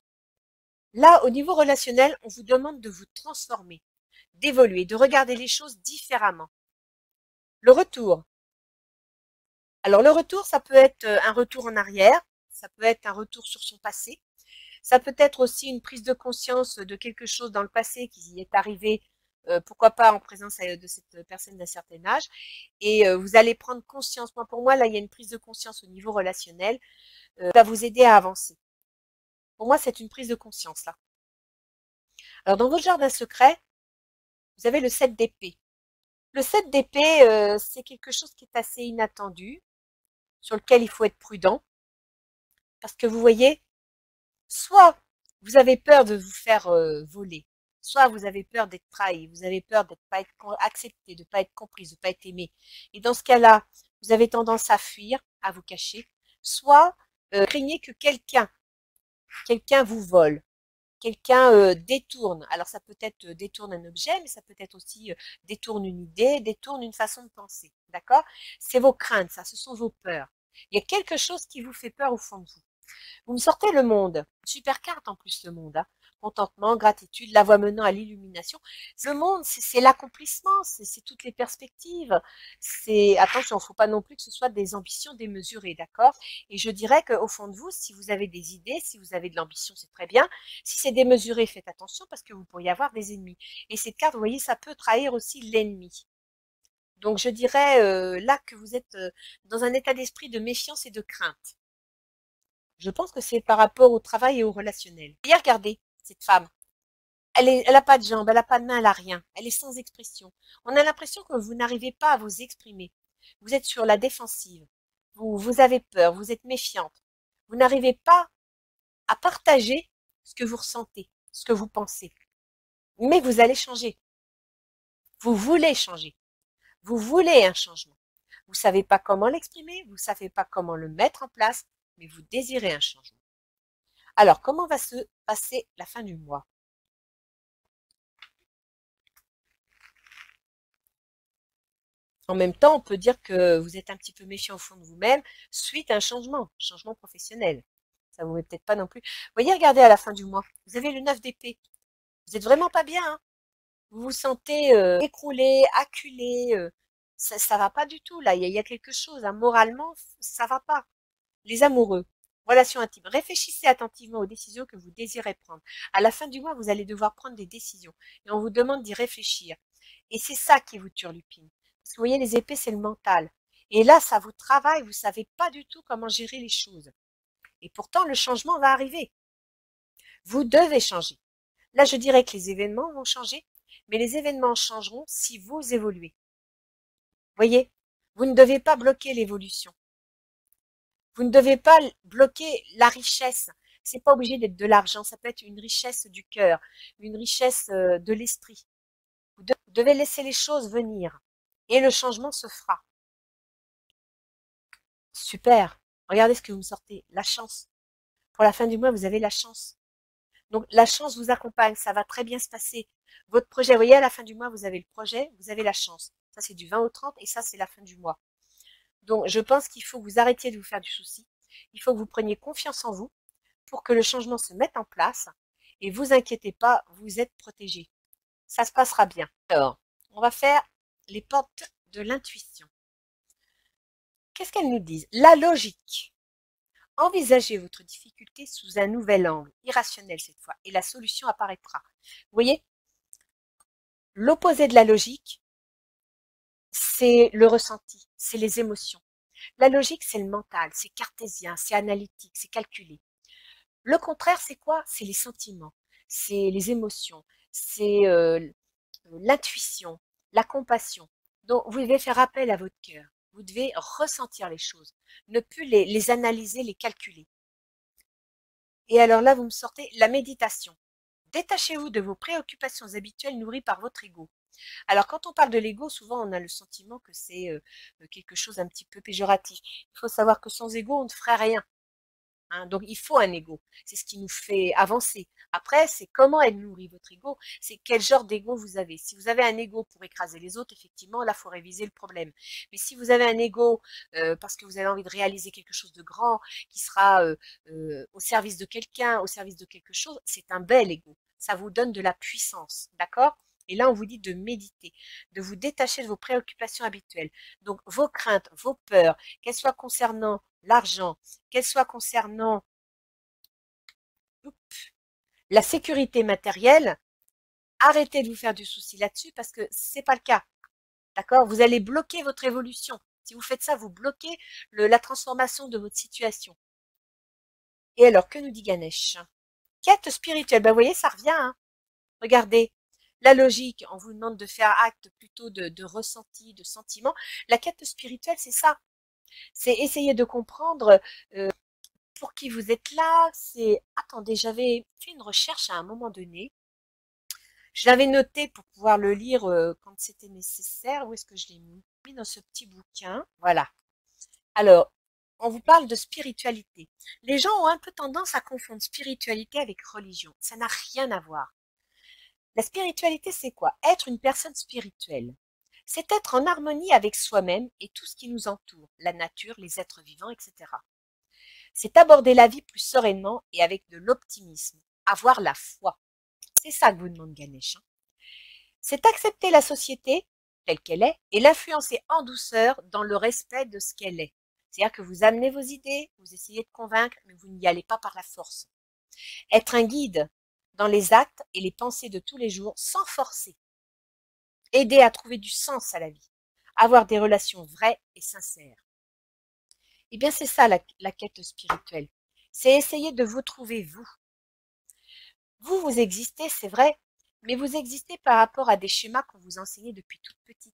Là, au niveau relationnel, on vous demande de vous transformer, d'évoluer, de regarder les choses différemment. Le retour. Alors, le retour, ça peut être un retour en arrière, ça peut être un retour sur son passé, ça peut être aussi une prise de conscience de quelque chose dans le passé qui y est arrivé, pourquoi pas en présence de cette personne d'un certain âge, et vous allez prendre conscience. Moi, pour moi, là, il y a une prise de conscience au niveau relationnel qui va vous aider à avancer. Pour moi, c'est une prise de conscience, là. Alors, dans votre jardin secret, vous avez le 7 d'épée. Le 7 d'épée, c'est quelque chose qui est assez inattendu, sur lequel il faut être prudent, parce que vous voyez, soit vous avez peur de vous faire voler, soit vous avez peur d'être trahi, vous avez peur de ne pas être accepté, de ne pas être comprise, de ne pas être aimé. Et dans ce cas-là, vous avez tendance à fuir, à vous cacher, soit craignez que quelqu'un vous vole, quelqu'un détourne. Alors ça peut être détourne un objet, mais ça peut être aussi détourne une idée, détourne une façon de penser. D'accord? C'est vos craintes, ça, ce sont vos peurs. Il y a quelque chose qui vous fait peur au fond de vous. Vous me sortez le monde. Super carte en plus, le monde. Hein. Contentement, gratitude, la voie menant à l'illumination. Le monde, c'est l'accomplissement, c'est toutes les perspectives. C'est attention, il ne faut pas non plus que ce soit des ambitions démesurées, d'accord? Et je dirais qu'au fond de vous, si vous avez des idées, si vous avez de l'ambition, c'est très bien. Si c'est démesuré, faites attention parce que vous pourriez avoir des ennemis. Et cette carte, vous voyez, ça peut trahir aussi l'ennemi. Donc je dirais là que vous êtes dans un état d'esprit de méfiance et de crainte. Je pense que c'est par rapport au travail et au relationnel. Et regardez, cette femme. Elle a pas de jambes, elle a pas de main, elle a rien. Elle est sans expression. On a l'impression que vous n'arrivez pas à vous exprimer. Vous êtes sur la défensive. Vous avez peur, vous êtes méfiante. Vous n'arrivez pas à partager ce que vous ressentez, ce que vous pensez. Mais vous allez changer. Vous voulez changer. Vous voulez un changement. Vous ne savez pas comment l'exprimer, vous ne savez pas comment le mettre en place, mais vous désirez un changement. Alors, comment va se passer la fin du mois? En même temps, on peut dire que vous êtes un petit peu méfiant au fond de vous-même suite à un changement professionnel. Ça vous met peut-être pas non plus. Vous voyez, regardez à la fin du mois, vous avez le 9 d'épée. Vous êtes vraiment pas bien, hein. Vous vous sentez écroulé, acculé. Ça va pas du tout, là. Il y a quelque chose, hein. Moralement, ça va pas. Les amoureux, relations intimes. Réfléchissez attentivement aux décisions que vous désirez prendre. À la fin du mois, vous allez devoir prendre des décisions. Et on vous demande d'y réfléchir. Et c'est ça qui vous turlupine. Parce que vous voyez, les épées, c'est le mental. Et là, ça vous travaille, vous savez pas du tout comment gérer les choses. Et pourtant, le changement va arriver. Vous devez changer. Là, je dirais que les événements vont changer, mais les événements changeront si vous évoluez. Voyez, vous ne devez pas bloquer l'évolution. Vous ne devez pas bloquer la richesse. C'est pas obligé d'être de l'argent, ça peut être une richesse du cœur, une richesse de l'esprit. Vous devez laisser les choses venir et le changement se fera. Super. Regardez ce que vous me sortez. La chance. Pour la fin du mois, vous avez la chance. Donc, la chance vous accompagne. Ça va très bien se passer. Votre projet, vous voyez, à la fin du mois, vous avez le projet, vous avez la chance. Ça, c'est du 20 au 30 et ça, c'est la fin du mois. Donc, je pense qu'il faut que vous arrêtiez de vous faire du souci. Il faut que vous preniez confiance en vous pour que le changement se mette en place. Et vous inquiétez pas, vous êtes protégé. Ça se passera bien. Alors, on va faire les portes de l'intuition. Qu'est-ce qu'elles nous disent? La logique. Envisagez votre difficulté sous un nouvel angle, irrationnel cette fois, et la solution apparaîtra. Vous voyez, l'opposé de la logique, c'est le ressenti, c'est les émotions. La logique, c'est le mental, c'est cartésien, c'est analytique, c'est calculé. Le contraire, c'est quoi? C'est les sentiments, c'est les émotions, c'est l'intuition, la compassion. Donc, vous devez faire appel à votre cœur. Vous devez ressentir les choses, ne plus les analyser, les calculer. Et alors là, vous me sortez la méditation. Détachez-vous de vos préoccupations habituelles nourries par votre ego. Alors, quand on parle de l'ego, souvent on a le sentiment que c'est quelque chose un petit peu péjoratif. Il faut savoir que sans ego, on ne ferait rien. Hein, donc, il faut un ego. C'est ce qui nous fait avancer. Après, c'est comment elle nourrit votre ego. C'est quel genre d'ego vous avez. Si vous avez un ego pour écraser les autres, effectivement, là, il faut réviser le problème. Mais si vous avez un ego parce que vous avez envie de réaliser quelque chose de grand, qui sera au service de quelqu'un, au service de quelque chose, c'est un bel ego. Ça vous donne de la puissance. D'accord? Et là, on vous dit de méditer, de vous détacher de vos préoccupations habituelles. Donc, vos craintes, vos peurs, qu'elles soient concernant l'argent, qu'elles soient concernant la sécurité matérielle, arrêtez de vous faire du souci là-dessus parce que c'est pas le cas. D'accord? Vous allez bloquer votre évolution. Si vous faites ça, vous bloquez la transformation de votre situation. Et alors, que nous dit Ganesh? Quête spirituelle. Ben, vous voyez, ça revient. Hein. Regardez. La logique, on vous demande de faire acte plutôt de ressenti, de sentiment. La quête spirituelle, c'est ça. C'est essayer de comprendre pour qui vous êtes là. C'est attendez, j'avais fait une recherche à un moment donné. Je l'avais noté pour pouvoir le lire quand c'était nécessaire. Où est-ce que je l'ai mis? Dans ce petit bouquin. Voilà. Alors, on vous parle de spiritualité. Les gens ont un peu tendance à confondre spiritualité avec religion. Ça n'a rien à voir. La spiritualité, c'est quoi? Être une personne spirituelle. C'est être en harmonie avec soi-même et tout ce qui nous entoure, la nature, les êtres vivants, etc. C'est aborder la vie plus sereinement et avec de l'optimisme, avoir la foi. C'est ça que vous demande Ganesh. Hein. C'est accepter la société telle qu'elle est et l'influencer en douceur dans le respect de ce qu'elle est. C'est-à-dire que vous amenez vos idées, vous essayez de convaincre, mais vous n'y allez pas par la force. Être un guide dans les actes et les pensées de tous les jours sans forcer. Aider à trouver du sens à la vie. Avoir des relations vraies et sincères. Eh bien, c'est ça la quête spirituelle. C'est essayer de vous trouver vous. Vous existez, c'est vrai, mais vous existez par rapport à des schémas qu'on vous enseignait depuis toute petite,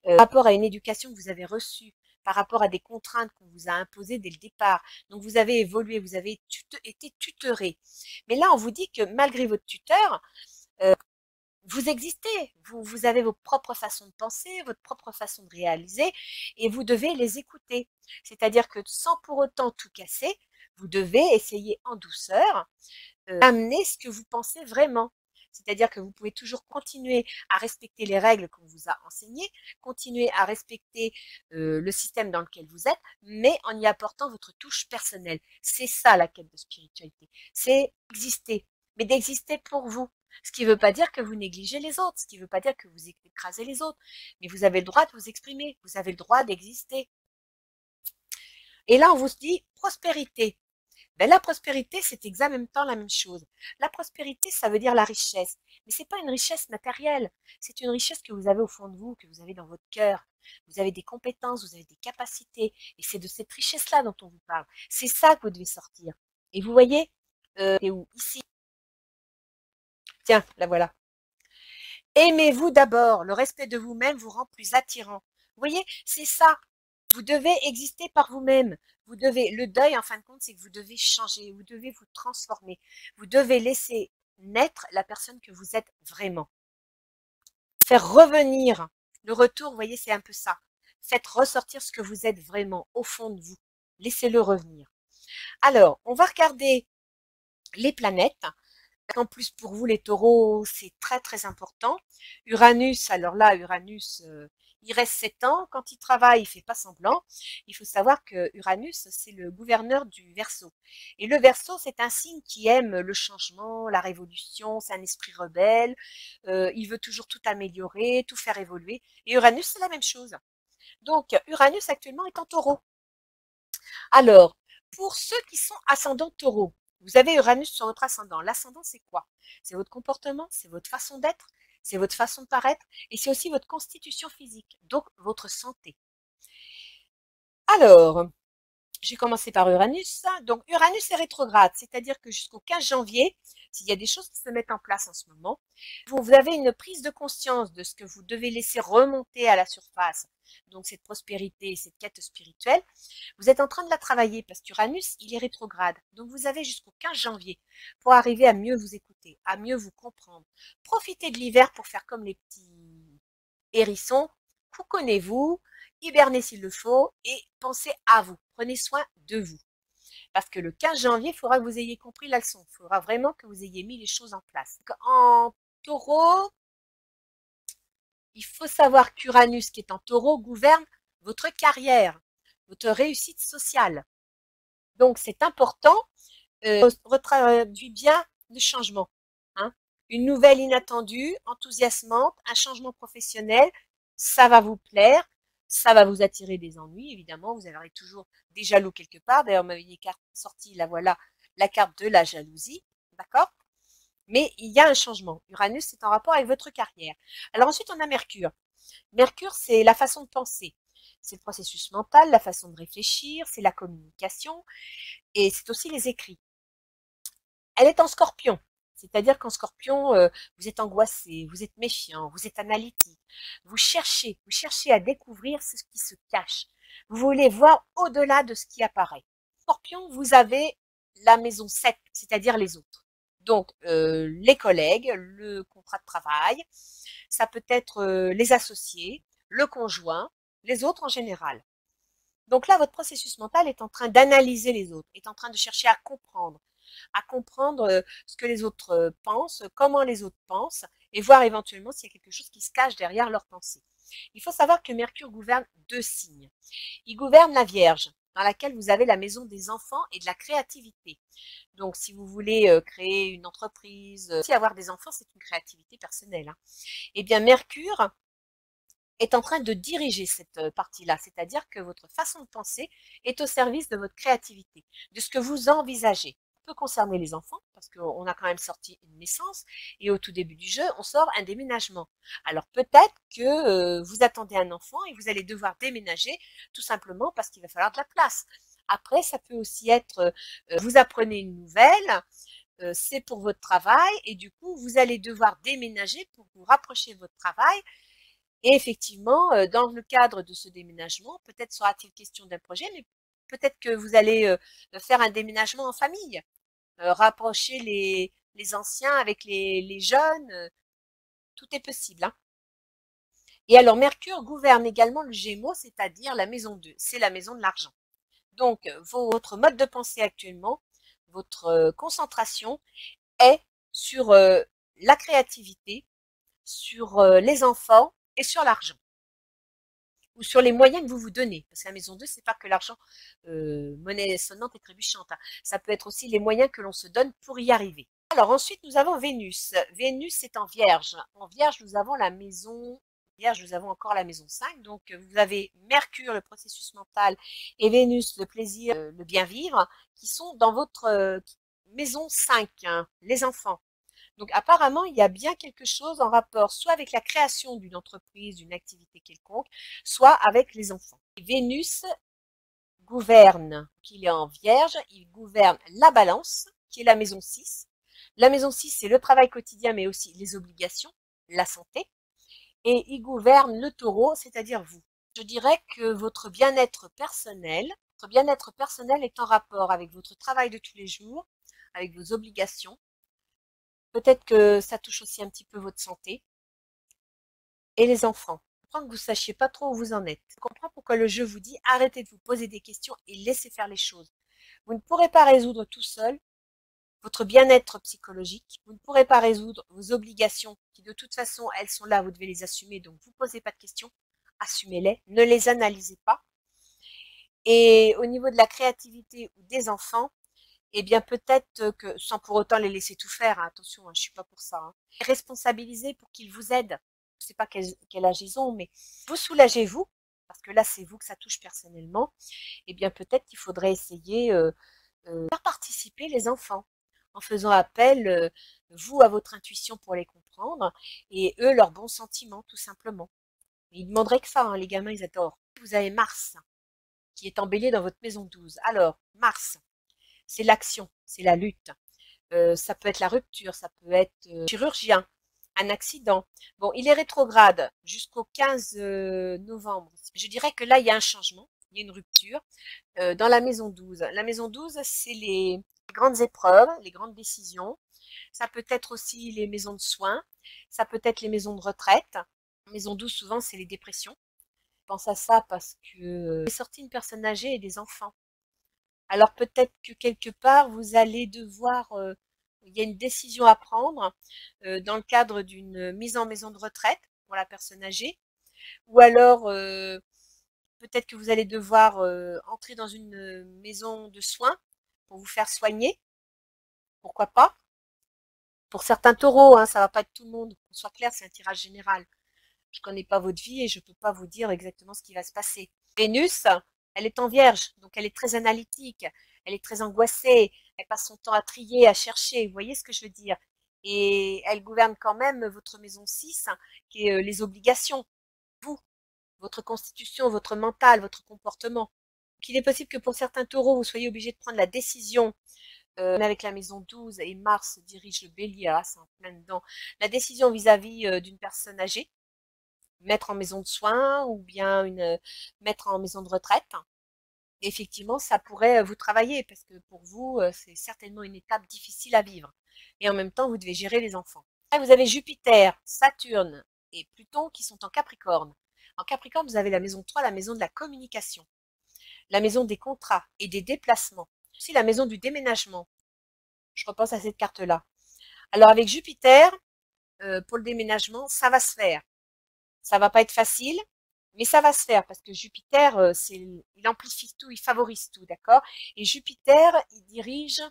par rapport à une éducation que vous avez reçue, par rapport à des contraintes qu'on vous a imposées dès le départ. Donc, vous avez évolué, vous avez été tutoré. Mais là, on vous dit que malgré votre tuteur, vous existez, vous avez vos propres façons de penser, votre propre façon de réaliser, et vous devez les écouter. C'est-à-dire que sans pour autant tout casser, vous devez essayer en douceur d'amener ce que vous pensez vraiment. C'est-à-dire que vous pouvez toujours continuer à respecter les règles qu'on vous a enseignées, continuer à respecter le système dans lequel vous êtes, mais en y apportant votre touche personnelle. C'est ça la quête de spiritualité. C'est exister, mais d'exister pour vous. Ce qui ne veut pas dire que vous négligez les autres, ce qui ne veut pas dire que vous écrasez les autres, mais vous avez le droit de vous exprimer, vous avez le droit d'exister. Et là, on vous dit prospérité. Ben, la prospérité, c'est en même temps la même chose. La prospérité, ça veut dire la richesse. Mais c'est pas une richesse matérielle. C'est une richesse que vous avez au fond de vous, que vous avez dans votre cœur. Vous avez des compétences, vous avez des capacités. Et c'est de cette richesse-là dont on vous parle. C'est ça que vous devez sortir. Et vous voyez, et où? Ici. Tiens, la voilà. Aimez-vous d'abord. Le respect de vous-même vous rend plus attirant. Vous voyez, c'est ça. Vous devez exister par vous-même. Vous devez, le deuil, en fin de compte, c'est que vous devez changer, vous devez vous transformer. Vous devez laisser naître la personne que vous êtes vraiment. Faire revenir le retour, vous voyez, c'est un peu ça. Faites ressortir ce que vous êtes vraiment au fond de vous. Laissez-le revenir. Alors, on va regarder les planètes. En plus, pour vous, les taureaux, c'est très, très important. Uranus, alors là, Uranus, il reste 7 ans. Quand il travaille, il fait pas semblant. Il faut savoir que Uranus, c'est le gouverneur du Verseau. Et le Verseau, c'est un signe qui aime le changement, la révolution, c'est un esprit rebelle. Il veut toujours tout améliorer, tout faire évoluer. Et Uranus, c'est la même chose. Donc, Uranus, actuellement, est en taureau. Alors, pour ceux qui sont ascendants taureaux, vous avez Uranus sur votre ascendant. L'ascendant, c'est quoi? C'est votre comportement, c'est votre façon d'être, c'est votre façon de paraître, et c'est aussi votre constitution physique, donc votre santé. Alors, j'ai commencé par Uranus. Donc, Uranus est rétrograde, c'est-à-dire que jusqu'au 15 janvier, s'il y a des choses qui se mettent en place en ce moment, vous avez une prise de conscience de ce que vous devez laisser remonter à la surface. Donc, cette prospérité, cette quête spirituelle, vous êtes en train de la travailler parce qu'Uranus, il est rétrograde. Donc, vous avez jusqu'au 15 janvier pour arriver à mieux vous écouter, à mieux vous comprendre. Profitez de l'hiver pour faire comme les petits hérissons. Couconnez-vous, hibernez s'il le faut et pensez à vous. Prenez soin de vous. Parce que le 15 janvier, il faudra que vous ayez compris la leçon. Il faudra vraiment que vous ayez mis les choses en place. En taureau, il faut savoir qu'Uranus, qui est en taureau, gouverne votre carrière, votre réussite sociale. Donc, c'est important, retraduit bien le changement. Hein. Une nouvelle inattendue, enthousiasmante, un changement professionnel, ça va vous plaire, ça va vous attirer des ennuis, évidemment, vous aurez toujours des jaloux quelque part. D'ailleurs, on m'avait sorti, la voilà, la carte de la jalousie, d'accord? Mais il y a un changement. Uranus, c'est en rapport avec votre carrière. Alors ensuite, on a Mercure. Mercure, c'est la façon de penser. C'est le processus mental, la façon de réfléchir, c'est la communication et c'est aussi les écrits. Elle est en Scorpion. C'est-à-dire qu'en Scorpion, vous êtes angoissé, vous êtes méfiant, vous êtes analytique. Vous cherchez à découvrir ce qui se cache. Vous voulez voir au-delà de ce qui apparaît. Scorpion, vous avez la maison 7, c'est-à-dire les autres. Donc, les collègues, le contrat de travail, ça peut être les associés, le conjoint, les autres en général. Donc là, votre processus mental est en train d'analyser les autres, est en train de chercher à comprendre ce que les autres pensent, comment les autres pensent, et voir éventuellement s'il y a quelque chose qui se cache derrière leurs pensées. Il faut savoir que Mercure gouverne 2 signes. Il gouverne la Vierge, dans laquelle vous avez la maison des enfants et de la créativité. Donc, si vous voulez créer une entreprise, si avoir des enfants, c'est une créativité personnelle. Hein. Eh bien, Mercure est en train de diriger cette partie-là, c'est-à-dire que votre façon de penser est au service de votre créativité, de ce que vous envisagez. Ça peut concerner les enfants, parce qu'on a quand même sorti une naissance, et au tout début du jeu, on sort un déménagement. Alors peut-être que vous attendez un enfant et vous allez devoir déménager, tout simplement parce qu'il va falloir de la place. Après, ça peut aussi être, vous apprenez une nouvelle, c'est pour votre travail, et du coup, vous allez devoir déménager pour vous rapprocher de votre travail. Et effectivement, dans le cadre de ce déménagement, peut-être sera-t-il question d'un projet, mais peut-être que vous allez faire un déménagement en famille, rapprocher les anciens avec les jeunes. Tout est possible. Hein. Et alors, Mercure gouverne également le Gémeaux, c'est-à-dire la maison 2. C'est la maison de l'argent. Donc, votre mode de pensée actuellement, votre concentration est sur la créativité, sur les enfants et sur l'argent. Ou sur les moyens que vous vous donnez. Parce que la maison 2, c'est pas que l'argent, monnaie sonnante et trébuchante. Hein. Ça peut être aussi les moyens que l'on se donne pour y arriver. Alors ensuite, nous avons Vénus. Vénus est en Vierge. En Vierge, nous avons la maison Vierge, nous avons encore la maison 5. Donc, vous avez Mercure, le processus mental, et Vénus, le plaisir, le bien vivre, qui sont dans votre maison 5, hein, les enfants. Donc, apparemment, il y a bien quelque chose en rapport soit avec la création d'une entreprise, d'une activité quelconque, soit avec les enfants. Et Vénus gouverne, qu'il est en Vierge, il gouverne la Balance, qui est la maison 6. La maison 6, c'est le travail quotidien, mais aussi les obligations, la santé. Et il gouverne le Taureau, c'est-à-dire vous. Je dirais que votre bien-être personnel est en rapport avec votre travail de tous les jours, avec vos obligations. Peut-être que ça touche aussi un petit peu votre santé et les enfants. Je comprends que vous ne sachiez pas trop où vous en êtes. Je comprends pourquoi le jeu vous dit arrêtez de vous poser des questions et laissez faire les choses. Vous ne pourrez pas résoudre tout seul votre bien-être psychologique. Vous ne pourrez pas résoudre vos obligations qui de toute façon, elles sont là, vous devez les assumer. Donc, vous ne posez pas de questions, assumez-les, ne les analysez pas. Et au niveau de la créativité ou des enfants, eh bien peut-être que, sans pour autant les laisser tout faire, hein, attention, hein, je ne suis pas pour ça, hein, responsabiliser pour qu'ils vous aident. Je ne sais pas quel âge ils ont, mais vous soulagez-vous, parce que là c'est vous que ça touche personnellement, eh bien peut-être qu'il faudrait essayer de faire participer les enfants, en faisant appel, vous, à votre intuition pour les comprendre, et eux, leurs bons sentiments, tout simplement. Et ils demanderaient que ça, hein, les gamins, ils adorent. Vous avez Mars, qui est embellié dans votre maison 12. Alors, Mars, c'est l'action, c'est la lutte. Ça peut être la rupture, ça peut être chirurgien, un accident. Bon, il est rétrograde jusqu'au 15 novembre. Je dirais que là, il y a un changement, il y a une rupture dans la maison 12. La maison 12, c'est les grandes épreuves, les grandes décisions. Ça peut être aussi les maisons de soins, ça peut être les maisons de retraite. Maison 12, souvent, c'est les dépressions. Je pense à ça parce que est sorti une personne âgée et des enfants. Alors peut-être que quelque part, vous allez devoir, il y a une décision à prendre dans le cadre d'une mise en maison de retraite pour la personne âgée, ou alors peut-être que vous allez devoir entrer dans une maison de soins pour vous faire soigner, pourquoi pas. Pour certains taureaux, hein, ça va pas être tout le monde, qu'on soit clair, c'est un tirage général. Je connais pas votre vie et je peux pas vous dire exactement ce qui va se passer. Vénus, elle est en Vierge, donc elle est très analytique, elle est très angoissée, elle passe son temps à trier, à chercher, vous voyez ce que je veux dire. Et elle gouverne quand même votre maison 6, qui est les obligations, vous, votre constitution, votre mental, votre comportement. Donc, il est possible que pour certains taureaux, vous soyez obligé de prendre la décision, avec la maison 12 et Mars dirige le bélier, ah, c'est en plein dedans, la décision vis-à-vis d'une personne âgée, mettre en maison de soins ou bien mettre en maison de retraite. Effectivement, ça pourrait vous travailler parce que pour vous, c'est certainement une étape difficile à vivre. Et en même temps, vous devez gérer les enfants. Là, vous avez Jupiter, Saturne et Pluton qui sont en Capricorne. En Capricorne, vous avez la maison 3, la maison de la communication, la maison des contrats et des déplacements, aussi la maison du déménagement. Je repense à cette carte-là. Alors avec Jupiter, pour le déménagement, ça va se faire. Ça va pas être facile, mais ça va se faire parce que Jupiter, il amplifie tout, il favorise tout, d'accord? Et Jupiter, il dirige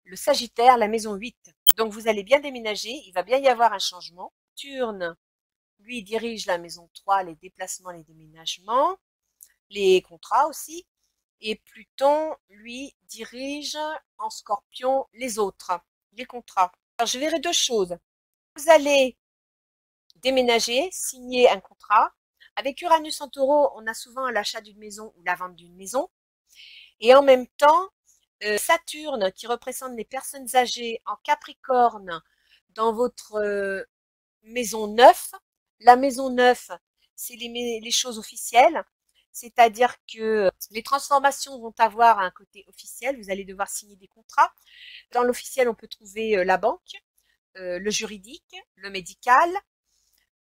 le Sagittaire, la maison 8. Donc vous allez bien déménager, il va bien y avoir un changement. Saturne, lui, il dirige la maison 3, les déplacements, les déménagements, les contrats aussi. Et Pluton, lui, dirige en Scorpion les autres, les contrats. Alors je verrai deux choses. Vous allez déménager, signer un contrat. Avec Uranus en Taureau, on a souvent l'achat d'une maison ou la vente d'une maison. Et en même temps, Saturne, qui représente les personnes âgées en Capricorne, dans votre maison 9. La maison 9, c'est les choses officielles. C'est-à-dire que les transformations vont avoir un côté officiel. Vous allez devoir signer des contrats. Dans l'officiel, on peut trouver la banque, le juridique, le médical,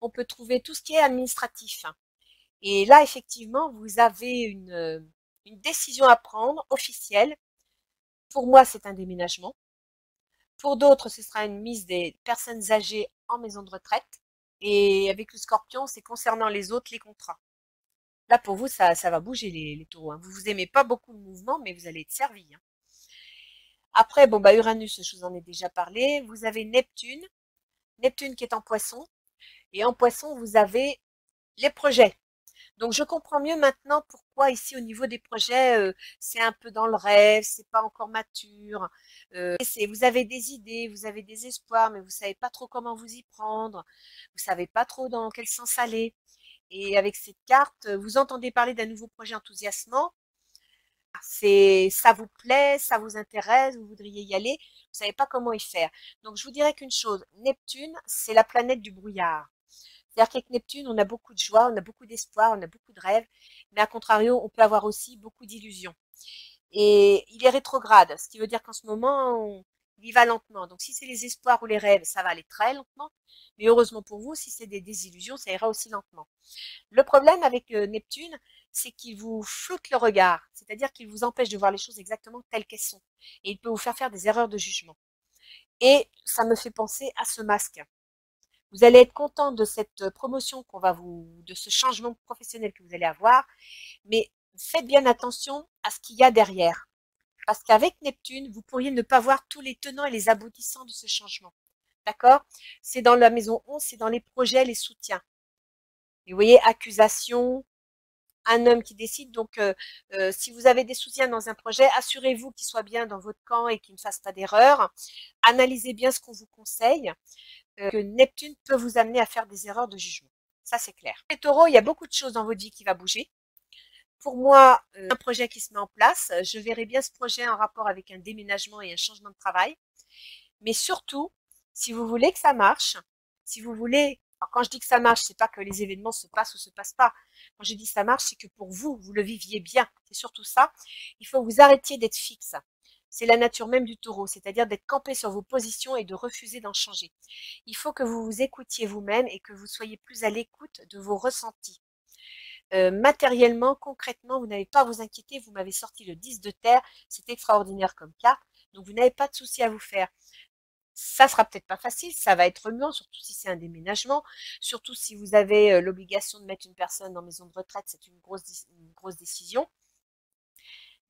on peut trouver tout ce qui est administratif. Et là, effectivement, vous avez une décision à prendre officielle. Pour moi, c'est un déménagement. Pour d'autres, ce sera une mise des personnes âgées en maison de retraite. Et avec le scorpion, c'est concernant les autres, les contrats. Là, pour vous, ça va bouger, les taureaux. Hein. Vous aimez pas beaucoup le mouvement, mais vous allez être servi. Hein. Après, bon, bah, Uranus, je vous en ai déjà parlé. Vous avez Neptune. Neptune qui est en poisson. Et en poisson, vous avez les projets. Donc, je comprends mieux maintenant pourquoi ici, au niveau des projets, c'est un peu dans le rêve, c'est pas encore mature. Vous avez des idées, vous avez des espoirs, mais vous savez pas trop comment vous y prendre. Vous savez pas trop dans quel sens aller. Et avec cette carte, vous entendez parler d'un nouveau projet enthousiasmant. Ça vous plaît, ça vous intéresse, vous voudriez y aller, vous savez pas comment y faire. Donc, je vous dirais qu'une chose, Neptune, c'est la planète du brouillard. C'est-à-dire qu'avec Neptune, on a beaucoup de joie, on a beaucoup d'espoir, on a beaucoup de rêves, mais à contrario, on peut avoir aussi beaucoup d'illusions. Et il est rétrograde, ce qui veut dire qu'en ce moment, il y va lentement. Donc, si c'est les espoirs ou les rêves, ça va aller très lentement. Mais heureusement pour vous, si c'est des désillusions, ça ira aussi lentement. Le problème avec Neptune, c'est qu'il vous floute le regard, c'est-à-dire qu'il vous empêche de voir les choses exactement telles qu'elles sont. Et il peut vous faire des erreurs de jugement. Et ça me fait penser à ce masque. Vous allez être content de cette promotion de ce changement professionnel que vous allez avoir, mais faites bien attention à ce qu'il y a derrière. Parce qu'avec Neptune, vous pourriez ne pas voir tous les tenants et les aboutissants de ce changement. D'accord? C'est dans la maison 11, c'est dans les projets, les soutiens. Et vous voyez, accusation, un homme qui décide. Donc, si vous avez des soutiens dans un projet, assurez-vous qu'il soit bien dans votre camp et qu'il ne fasse pas d'erreur. Analysez bien ce qu'on vous conseille, que Neptune peut vous amener à faire des erreurs de jugement. Ça, c'est clair. Les taureaux, il y a beaucoup de choses dans votre vie qui va bouger. Pour moi, un projet qui se met en place, je verrai bien ce projet en rapport avec un déménagement et un changement de travail. Mais surtout, si vous voulez que ça marche, si vous voulez, alors quand je dis que ça marche, c'est pas que les événements se passent ou se passent pas. Quand je dis ça marche, c'est que pour vous, vous le viviez bien. C'est surtout ça. Il faut que vous arrêtiez d'être fixe. C'est la nature même du taureau, c'est-à-dire d'être campé sur vos positions et de refuser d'en changer. Il faut que vous vous écoutiez vous-même et que vous soyez plus à l'écoute de vos ressentis. Matériellement, concrètement, vous n'avez pas à vous inquiéter. Vous m'avez sorti le 10 de terre. C'est extraordinaire comme carte. Donc, vous n'avez pas de souci à vous faire. Ça sera peut-être pas facile, ça va être remuant, surtout si c'est un déménagement, surtout si vous avez l'obligation de mettre une personne en maison de retraite, c'est une grosse décision.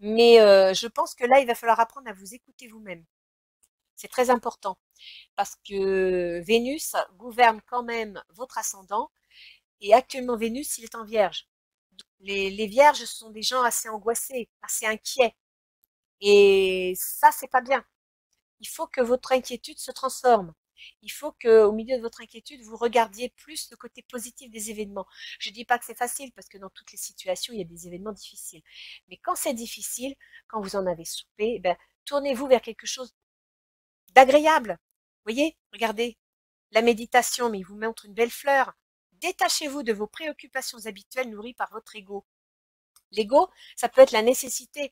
Mais je pense que là, il va falloir apprendre à vous écouter vous-même. C'est très important parce que Vénus gouverne quand même votre ascendant et actuellement Vénus, il est en Vierge. Les Vierges sont des gens assez angoissés, assez inquiets et ça, c'est pas bien. Il faut que votre inquiétude se transforme. Il faut qu'au milieu de votre inquiétude, vous regardiez plus le côté positif des événements. Je ne dis pas que c'est facile parce que dans toutes les situations, il y a des événements difficiles. Mais quand c'est difficile, quand vous en avez soupé, ben, tournez-vous vers quelque chose d'agréable. Vous voyez, regardez, la méditation, mais il vous montre une belle fleur. Détachez-vous de vos préoccupations habituelles nourries par votre ego. L'ego, ça peut être la nécessité,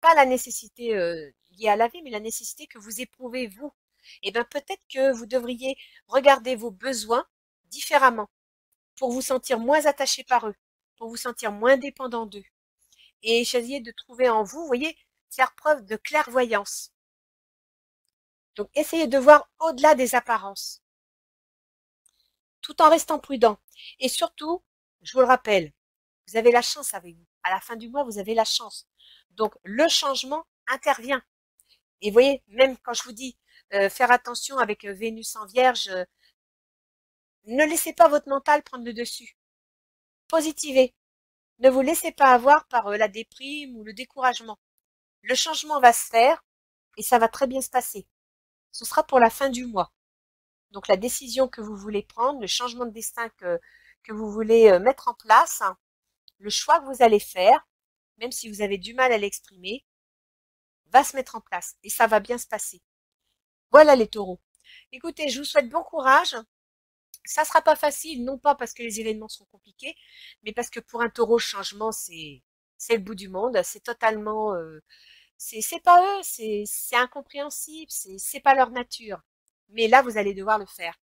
pas la nécessité liée à la vie, mais la nécessité que vous éprouvez vous. Et bien peut-être que vous devriez regarder vos besoins différemment pour vous sentir moins attaché par eux, pour vous sentir moins dépendant d'eux. Et essayer de trouver en vous, vous voyez, faire preuve de clairvoyance. Donc essayez de voir au-delà des apparences, tout en restant prudent. Et surtout, je vous le rappelle, vous avez la chance avec vous. À la fin du mois, vous avez la chance. Donc, le changement intervient. Et vous voyez, même quand je vous dis faire attention avec Vénus en Vierge, ne laissez pas votre mental prendre le dessus. Positivez. Ne vous laissez pas avoir par la déprime ou le découragement. Le changement va se faire et ça va très bien se passer. Ce sera pour la fin du mois. Donc, la décision que vous voulez prendre, le changement de destin que vous voulez mettre en place, le choix que vous allez faire, même si vous avez du mal à l'exprimer, va se mettre en place et ça va bien se passer. Voilà les taureaux. Écoutez, je vous souhaite bon courage. Ça sera pas facile, non pas parce que les événements sont compliqués, mais parce que pour un taureau, le changement, c'est le bout du monde. C'est totalement, c'est pas eux, c'est incompréhensible, c'est pas leur nature. Mais là, vous allez devoir le faire.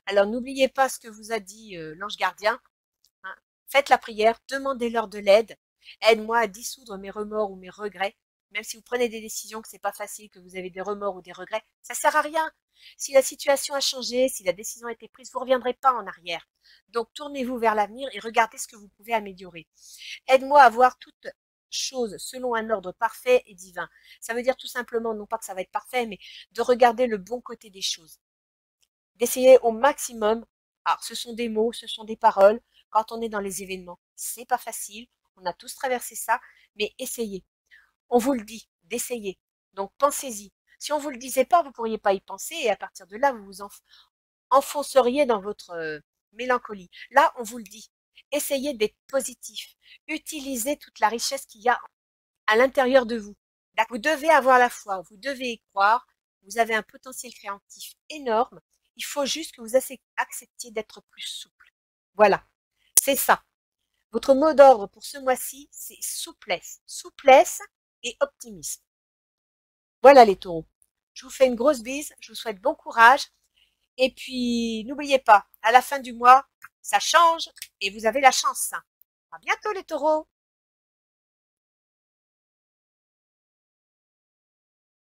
Alors, n'oubliez pas ce que vous a dit l'ange gardien. Hein. Faites la prière, demandez-leur de l'aide. Aide-moi à dissoudre mes remords ou mes regrets. Même si vous prenez des décisions que c'est pas facile, que vous avez des remords ou des regrets, ça sert à rien. Si la situation a changé, si la décision a été prise, vous ne reviendrez pas en arrière. Donc, tournez-vous vers l'avenir et regardez ce que vous pouvez améliorer. Aide-moi à voir toute chose selon un ordre parfait et divin. Ça veut dire tout simplement, non pas que ça va être parfait, mais de regarder le bon côté des choses. D'essayer au maximum. Alors, ce sont des mots, ce sont des paroles. Quand on est dans les événements, c'est pas facile. On a tous traversé ça, mais essayez. On vous le dit, d'essayer. Donc, pensez-y. Si on vous le disait pas, vous pourriez pas y penser et à partir de là, vous vous enfonceriez dans votre mélancolie. Là, on vous le dit. Essayez d'être positif. Utilisez toute la richesse qu'il y a à l'intérieur de vous. Vous devez avoir la foi, vous devez y croire. Vous avez un potentiel créatif énorme. Il faut juste que vous acceptiez d'être plus souple. Voilà, c'est ça. Votre mot d'ordre pour ce mois-ci, c'est souplesse. Souplesse et optimisme. Voilà les taureaux. Je vous fais une grosse bise, je vous souhaite bon courage. Et puis, n'oubliez pas, à la fin du mois, ça change et vous avez la chance. À bientôt les taureaux.